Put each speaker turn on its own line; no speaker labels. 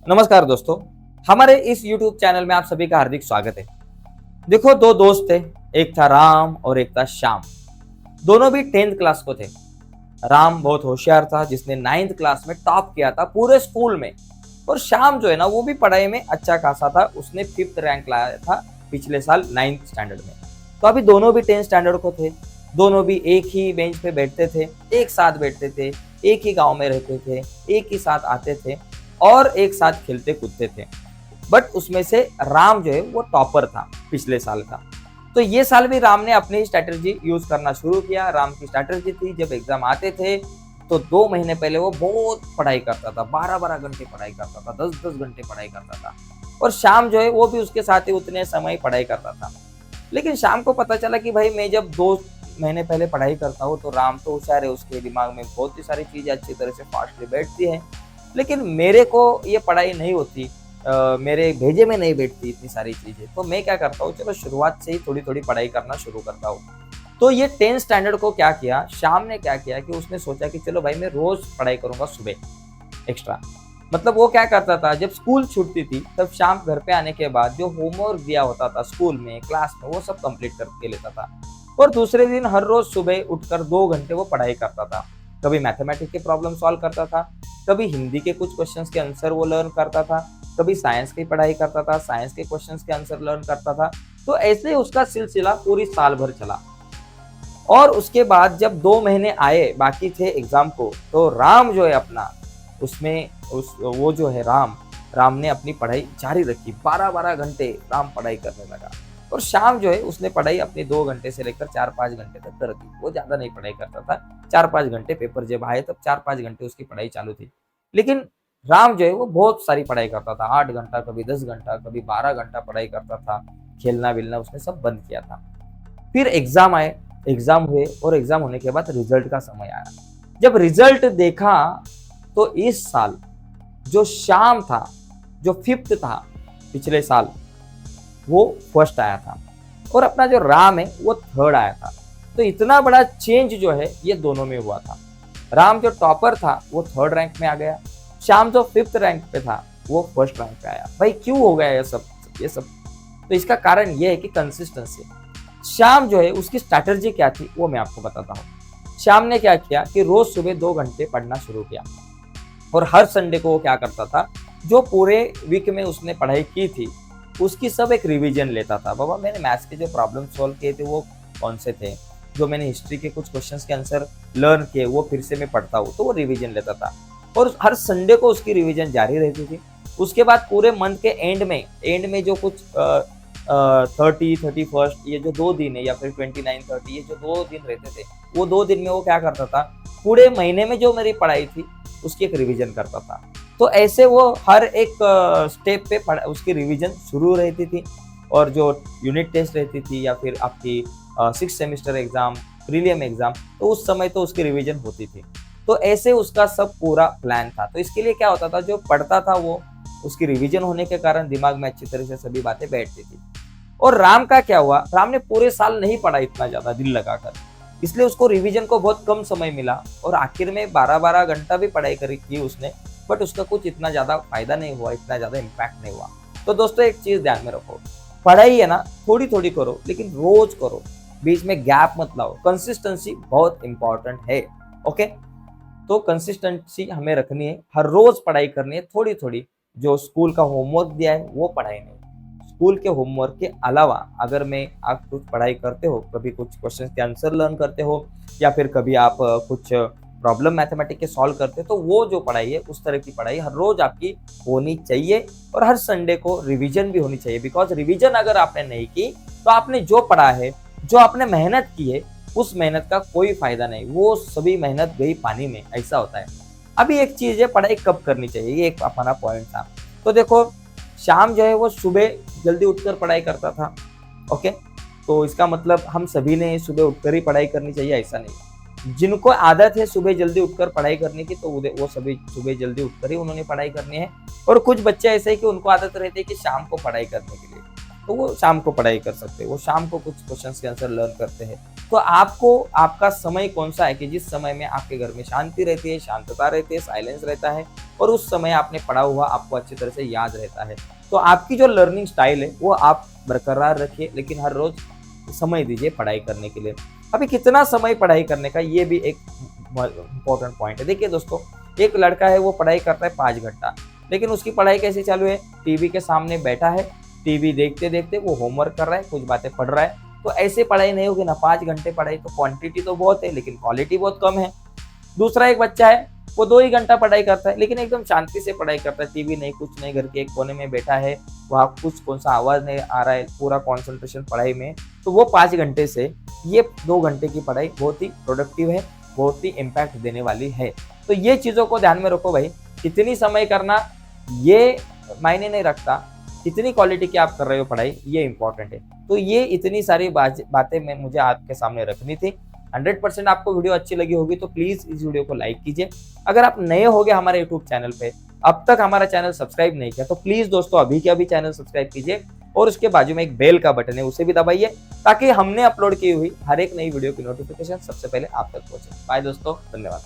नमस्कार दोस्तों, हमारे इस YouTube चैनल में आप सभी का हार्दिक स्वागत है। देखो, दो दोस्त थे, एक था राम और एक था श्याम। दोनों भी 10th क्लास को थे। राम बहुत होशियार था, जिसने 9th क्लास में टॉप किया था पूरे स्कूल में। और श्याम जो है ना, वो भी पढ़ाई में अच्छा खासा था, उसने 5th रैंक लाया था पिछले साल 9th स्टैंडर्ड में। तो अभी दोनों भी 10th स्टैंडर्ड को थे। दोनों भी एक ही बेंच पे बैठते थे, एक साथ बैठते थे, एक ही गांव में रहते थे, एक ही साथ आते थे और एक साथ खेलते कूदते थे। बट उसमें से राम जो है वो टॉपर था पिछले साल का। तो ये साल भी राम ने अपनी स्ट्रैटेजी यूज करना शुरू किया। राम की स्ट्रैटेजी थी, जब एग्जाम आते थे तो 2 महीने पहले वो बहुत पढ़ाई करता था, 12-12 घंटे पढ़ाई करता था, 10-10 घंटे पढ़ाई करता था। और शाम जो है वो भी उसके साथ ही उतने समय पढ़ाई करता था। लेकिन शाम को पता चला कि भाई, मैं जब 2 महीने पहले पढ़ाई करता हूँ तो राम तो होशियार है, उसके दिमाग में बहुत ही सारी चीजें अच्छी तरह से फास्टली बैठती है, लेकिन मेरे को ये पढ़ाई नहीं होती, मेरे भेजे में नहीं बैठती इतनी सारी चीजें। तो मैं क्या करता हूँ, चलो शुरुआत से ही थोड़ी थोड़ी पढ़ाई करना शुरू करता हूँ। तो ये 10th स्टैंडर्ड को क्या किया, शाम ने क्या किया कि उसने सोचा कि चलो भाई, मैं रोज पढ़ाई करूंगा सुबह एक्स्ट्रा। मतलब वो क्या करता था, जब स्कूल छूटती थी तब शाम घर पे आने के बाद जो होमवर्क दिया होता था स्कूल में, क्लास में, वो सब कंप्लीट करके लेता था। और दूसरे दिन हर रोज सुबह उठकर 2 घंटे वो पढ़ाई करता था। कभी मैथमेटिक्स के प्रॉब्लम सॉल्व करता था, कभी हिंदी के कुछ क्वेश्चंस के आंसर वो लर्न करता था, कभी साइंस की पढ़ाई करता था, साइंस के क्वेश्चंस के आंसर लर्न करता था। तो ऐसे ही उसका सिलसिला पूरी साल भर चला। और उसके बाद जब 2 महीने आए बाकी थे एग्जाम को, तो राम जो है अपना उसमें उस वो जो है राम राम ने अपनी पढ़ाई जारी रखी। 12-12 घंटे राम पढ़ाई करने लगा। और शाम जो है उसने पढ़ाई अपनी 2 घंटे से लेकर 4-5 घंटे तक कर दी। वो ज्यादा नहीं पढ़ाई करता था, 4-5 घंटे, पेपर जब आए तब 4-5 घंटे उसकी पढ़ाई चालू थी। लेकिन राम जो है वो बहुत सारी पढ़ाई करता था, 8 घंटा, कभी 10 घंटा, कभी 12 घंटा पढ़ाई करता था। खेलना विलना उसने सब बंद किया था। फिर एग्जाम आए, एग्जाम हुए, और एग्जाम होने के बाद रिजल्ट का समय आया। जब रिजल्ट देखा तो इस साल जो श्याम था, जो 5th था पिछले साल, वो फर्स्ट आया था। और अपना जो राम है वो 3rd आया था। तो इतना बड़ा चेंज जो है ये दोनों में हुआ था। राम जो टॉपर था वो 3rd रैंक में आ गया, श्याम जो 5th रैंक पे था वो 1st रैंक पे आया। भाई क्यों हो गया ये सब? तो इसका कारण ये है कि कंसिस्टेंसी। श्याम जो है उसकी स्ट्रैटेजी क्या थी वो मैं आपको बताता हूँ। श्याम ने क्या किया कि रोज सुबह 2 घंटे पढ़ना शुरू किया। और हर संडे को वो क्या करता था, जो पूरे वीक में उसने पढ़ाई की थी उसकी सब एक रिवीजन लेता था। बाबा, मैंने मैथ्स के जो प्रॉब्लम सॉल्व किए थे वो कौन से थे, जो मैंने हिस्ट्री के कुछ क्वेश्चंस के आंसर लर्न किए वो फिर से मैं पढ़ता हूँ, तो वो रिवीजन लेता था। और हर संडे को उसकी रिवीजन जारी रहती थी। उसके बाद पूरे मंथ के एंड में जो कुछ 30, 31 ये जो 2 दिन है, या फिर 29, 30, ये जो 2 दिन रहते थे, वो 2 दिन में वो क्या करता था, पूरे महीने में जो मेरी पढ़ाई थी उसकी एक रिवीजन करता था। तो ऐसे वो हर एक स्टेप पे उसकी रिवीजन शुरू रहती थी। और जो यूनिट टेस्ट रहती थी, या फिर आपकी 6th semester exam, prelim exam, तो उस समय तो उसकी रिवीजन होती थी। तो ऐसे उसका सब पूरा प्लान था। तो इसके लिए क्या होता था, जो पढ़ता था वो उसकी रिवीजन होने के कारण दिमाग में अच्छी तरह से सभी बातें बैठती थी। और राम का क्या हुआ, राम ने पूरे साल नहीं पढ़ा इतना ज्यादा दिल लगाकर, इसलिए उसको रिवीजन को बहुत कम समय मिला। और आखिर में 12-12 घंटा भी पढ़ाई करी की उसने, बट उसका कुछ इतना ज्यादा फायदा नहीं हुआ, इतना ज्यादा इम्पैक्ट नहीं हुआ। तो दोस्तों, एक चीज ध्यान में रखो, पढ़ाई है ना, थोड़ी थोड़ी करो, लेकिन रोज करो, बीच में गैप मत लाओ। कंसिस्टेंसी बहुत इंपॉर्टेंट है। ओके, तो कंसिस्टेंसी हमें रखनी है, हर रोज पढ़ाई करनी है थोड़ी थोड़ी। जो स्कूल का होमवर्क दिया है वो पढ़ाई नहीं, स्कूल के होमवर्क के अलावा अगर मैं आप कुछ पढ़ाई करते हो, कभी कुछ क्वेश्चन के आंसर लर्न करते हो, या फिर कभी आप कुछ प्रॉब्लम मैथमेटिक्स के सॉल्व करते हो, तो वो जो पढ़ाई है उस तरह की पढ़ाई हर रोज आपकी होनी चाहिए। और हर संडे को रिवीजन भी होनी चाहिए। बिकॉज रिवीजन अगर आपने नहीं की तो आपने जो पढ़ा है, जो आपने मेहनत की है, उस मेहनत का कोई फायदा नहीं, वो सभी मेहनत गई पानी में, ऐसा होता है। अभी एक चीज है, पढ़ाई कब करनी चाहिए, ये एक अपना पॉइंट था। तो देखो, शाम जो है वो सुबह जल्दी उठकर पढ़ाई करता था। ओके, तो इसका मतलब हम सभी ने सुबह उठकर ही पढ़ाई करनी चाहिए, ऐसा नहीं। जिनको आदत है सुबह जल्दी उठकर पढ़ाई करने की, तो वो सभी सुबह जल्दी उठकर ही उन्होंने पढ़ाई करनी है। और कुछ बच्चे ऐसे हैं कि उनको आदत रहती है कि शाम को पढ़ाई करने के लिए, तो वो शाम को पढ़ाई कर सकते हैं, वो शाम को कुछ क्वेश्चंस के आंसर लर्न करते हैं। तो आपको आपका समय कौन सा है कि जिस समय में आपके घर में शांति रहती है, शांतता रहती है, साइलेंस रहता है और उस समय आपने पढ़ा हुआ आपको अच्छी तरह से याद रहता है। तो आपकी जो लर्निंग स्टाइल है वो आप बरकरार रखिए, लेकिन हर रोज समय दीजिए पढ़ाई करने के लिए। अभी कितना समय पढ़ाई करने का, ये भी एक इम्पोर्टेंट पॉइंट है। देखिए दोस्तों, एक लड़का है वो पढ़ाई करता है 5 घंटा, लेकिन उसकी पढ़ाई कैसे चालू है, टीवी के सामने बैठा है, टीवी देखते देखते वो होमवर्क कर रहा है, कुछ बातें पढ़ रहा है। तो ऐसे पढ़ाई नहीं होगी ना। 5 घंटे पढ़ाई तो क्वांटिटी तो बहुत है, लेकिन क्वालिटी बहुत कम है। दूसरा एक बच्चा है, वो 2 ही घंटा पढ़ाई करता है, लेकिन एकदम शांति से पढ़ाई करता है, टीवी नहीं, कुछ नहीं, घर के एक कोने में बैठा है, वहाँ कुछ कौन सा आवाज नहीं आ रहा है, पूरा कॉन्सेंट्रेशन पढ़ाई में। तो वो 5 घंटे से ये 2 घंटे की पढ़ाई बहुत ही प्रोडक्टिव है, बहुत ही इम्पैक्ट देने वाली है। तो ये चीजों को ध्यान में रखो भाई। कितनी समय करना ये मायने नहीं रखता, कितनी क्वालिटी की आप कर रहे हो पढ़ाई, ये इंपॉर्टेंट है। तो ये इतनी सारी बातें मैं मुझे आपके सामने रखनी थी। 100% आपको वीडियो अच्छी लगी होगी तो प्लीज इस वीडियो को लाइक कीजिए। अगर आप नए होगे हमारे यूट्यूब चैनल पे, अब तक हमारा चैनल सब्सक्राइब नहीं किया, तो प्लीज दोस्तों अभी के अभी चैनल सब्सक्राइब कीजिए और उसके बाजू में एक बेल का बटन है, उसे भी दबाइए, ताकि हमने अपलोड की हुई हर एक नई वीडियो की नोटिफिकेशन सबसे पहले आप तक पहुंचे। बाय दोस्तों, धन्यवाद।